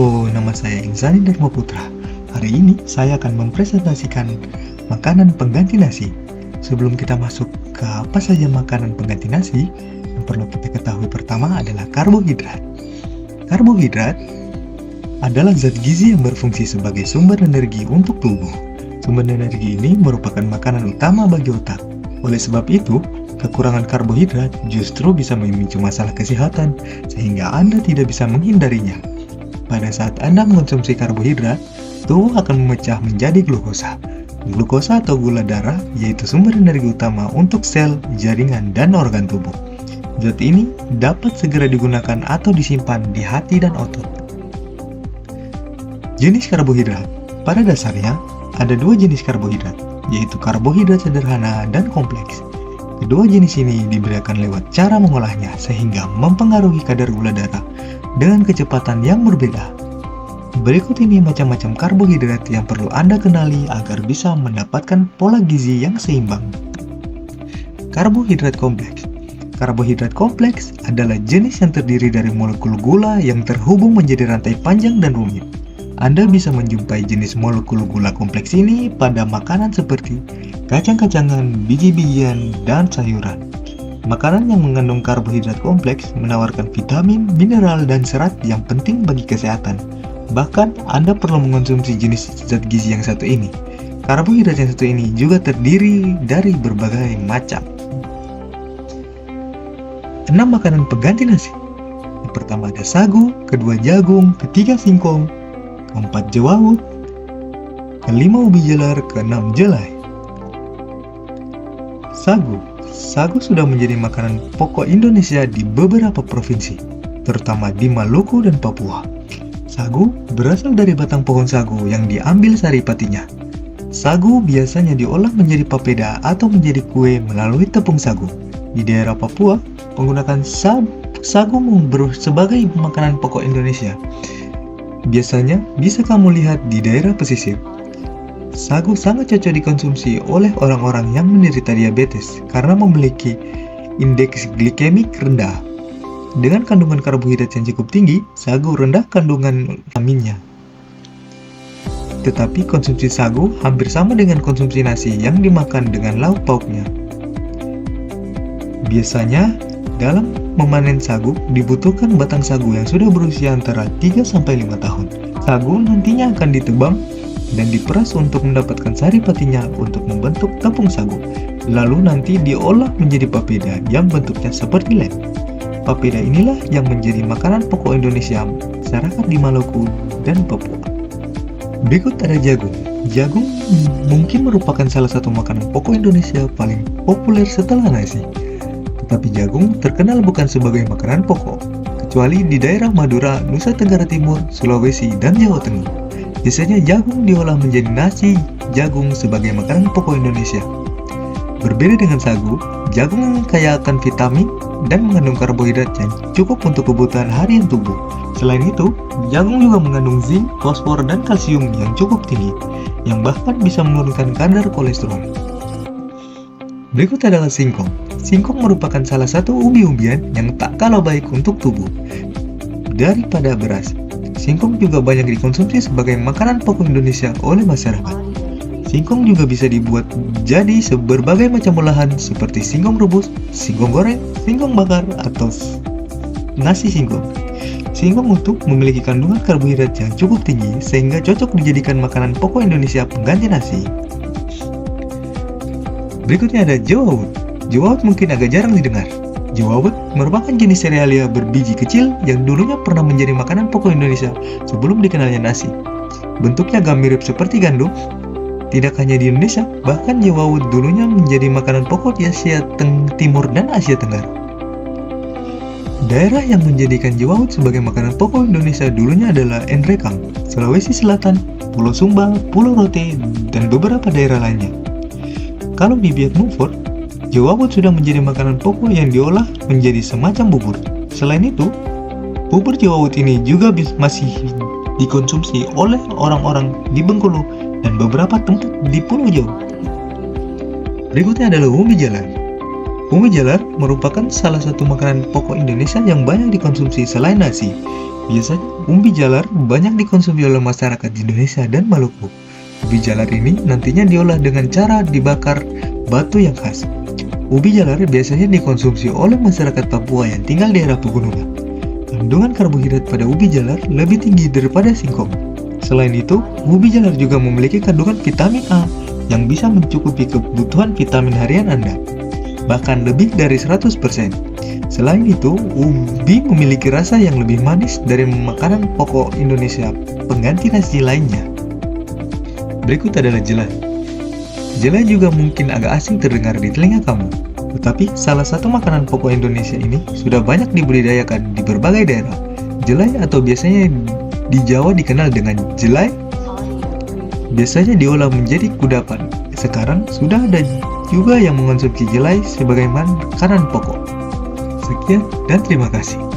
Halo, nama saya Insani Dharma Putra. Hari ini saya akan mempresentasikan makanan pengganti nasi. Sebelum kita masuk ke apa saja makanan pengganti nasi, yang perlu kita ketahui pertama adalah karbohidrat. Karbohidrat adalah zat gizi yang berfungsi sebagai sumber energi untuk tubuh. Sumber energi ini merupakan makanan utama bagi otak. Oleh sebab itu, kekurangan karbohidrat justru bisa memicu masalah kesehatan, sehingga Anda tidak bisa menghindarinya. Pada saat Anda mengonsumsi karbohidrat, tubuh akan memecah menjadi glukosa. Glukosa atau gula darah yaitu sumber energi utama untuk sel, jaringan, dan organ tubuh. Zat ini dapat segera digunakan atau disimpan di hati dan otot. Jenis karbohidrat. Pada dasarnya, ada dua jenis karbohidrat, yaitu karbohidrat sederhana dan kompleks. Kedua jenis ini dibedakan lewat cara mengolahnya sehingga mempengaruhi kadar gula darah dengan kecepatan yang berbeda. Berikut ini macam-macam karbohidrat yang perlu Anda kenali agar bisa mendapatkan pola gizi yang seimbang. Karbohidrat kompleks. Karbohidrat kompleks adalah jenis yang terdiri dari molekul gula yang terhubung menjadi rantai panjang dan rumit. Anda bisa menjumpai jenis molekul gula kompleks ini pada makanan seperti kacang-kacangan, biji-bijian, dan sayuran. Makanan yang mengandung karbohidrat kompleks menawarkan vitamin, mineral, dan serat yang penting bagi kesehatan. Bahkan, Anda perlu mengonsumsi jenis zat gizi yang satu ini. Karbohidrat yang satu ini juga terdiri dari berbagai macam. 6 makanan pengganti nasi. Yang pertama ada sagu, kedua jagung, ketiga singkong, keempat jewawut, kelima ubi jalar, keenam jelai. Sagu sudah menjadi makanan pokok Indonesia di beberapa provinsi, terutama di Maluku dan Papua. Sagu berasal dari batang pohon sagu yang diambil saripatinya. Sagu biasanya diolah menjadi papeda atau menjadi kue melalui tepung sagu. Di daerah Papua, penggunaan sagu sebagai makanan pokok Indonesia. Biasanya bisa kamu lihat di daerah pesisir. Sagu sangat cocok dikonsumsi oleh orang-orang yang menderita diabetes karena memiliki indeks glikemik rendah. Dengan kandungan karbohidrat yang cukup tinggi, sagu rendah kandungan vitaminnya. Tetapi konsumsi sagu hampir sama dengan konsumsi nasi yang dimakan dengan lauk pauknya. Biasanya, dalam memanen sagu dibutuhkan batang sagu yang sudah berusia antara 3-5 tahun. Sagu nantinya akan ditebang dan diperas untuk mendapatkan saripatinya untuk membentuk tepung sagu. Lalu nanti diolah menjadi papeda yang bentuknya seperti lem. Papeda inilah yang menjadi makanan pokok Indonesia, masyarakat di Maluku dan Papua. Berikut ada jagung. Jagung mungkin merupakan salah satu makanan pokok Indonesia paling populer setelah nasi. Tetapi jagung terkenal bukan sebagai makanan pokok, kecuali di daerah Madura, Nusa Tenggara Timur, Sulawesi, dan Jawa Tengah. Biasanya jagung diolah menjadi nasi jagung sebagai makanan pokok Indonesia. Berbeda dengan sagu, jagung kaya akan vitamin dan mengandung karbohidrat yang cukup untuk kebutuhan harian tubuh. Selain itu, jagung juga mengandung zinc, fosfor, dan kalsium yang cukup tinggi, yang bahkan bisa menurunkan kadar kolesterol. Berikut adalah singkong. Singkong merupakan salah satu umbi-umbian yang tak kalah baik untuk tubuh. Daripada beras, singkong juga banyak dikonsumsi sebagai makanan pokok Indonesia oleh masyarakat. Singkong juga bisa dibuat jadi berbagai macam olahan seperti singkong rebus, singkong goreng, singkong bakar, atau nasi singkong. Singkong utuh memiliki kandungan karbohidrat yang cukup tinggi sehingga cocok dijadikan makanan pokok Indonesia pengganti nasi. Berikutnya ada jewawut. Jewawut mungkin agak jarang didengar. Jewawut merupakan jenis serealia berbiji kecil yang dulunya pernah menjadi makanan pokok Indonesia sebelum dikenalnya nasi. Bentuknya agak mirip seperti gandum. Tidak hanya di Indonesia, bahkan jewawut dulunya menjadi makanan pokok di Asia Timur dan Asia Tenggara. Daerah yang menjadikan jewawut sebagai makanan pokok Indonesia dulunya adalah Enrekang, Sulawesi Selatan, Pulau Sumba, Pulau Rote, dan beberapa daerah lainnya. Kalau di Biak Numfor, jewawut sudah menjadi makanan pokok yang diolah menjadi semacam bubur. Selain itu, bubur jewawut ini juga masih dikonsumsi oleh orang-orang di Bengkulu dan beberapa tempat di Pulau Jawa. Berikutnya adalah ubi jalar. Ubi jalar merupakan salah satu makanan pokok Indonesia yang banyak dikonsumsi selain nasi. Biasanya, ubi jalar banyak dikonsumsi oleh masyarakat di Indonesia dan Maluku. Ubi jalar ini nantinya diolah dengan cara dibakar batu yang khas. Ubi jalar biasanya dikonsumsi oleh masyarakat Papua yang tinggal di daerah pegunungan. Kandungan karbohidrat pada ubi jalar lebih tinggi daripada singkong. Selain itu, ubi jalar juga memiliki kandungan vitamin A yang bisa mencukupi kebutuhan vitamin harian Anda, bahkan lebih dari 100%. Selain itu, ubi memiliki rasa yang lebih manis dari makanan pokok Indonesia pengganti nasi lainnya. Berikut adalah jelai. Jelai juga mungkin agak asing terdengar di telinga kamu, tetapi salah satu makanan pokok Indonesia ini sudah banyak dibudidayakan di berbagai daerah. Jelai atau biasanya di Jawa dikenal dengan jelai, biasanya diolah menjadi kudapan. Sekarang sudah ada juga yang mengonsumsi jelai sebagai makanan pokok. Sekian dan terima kasih.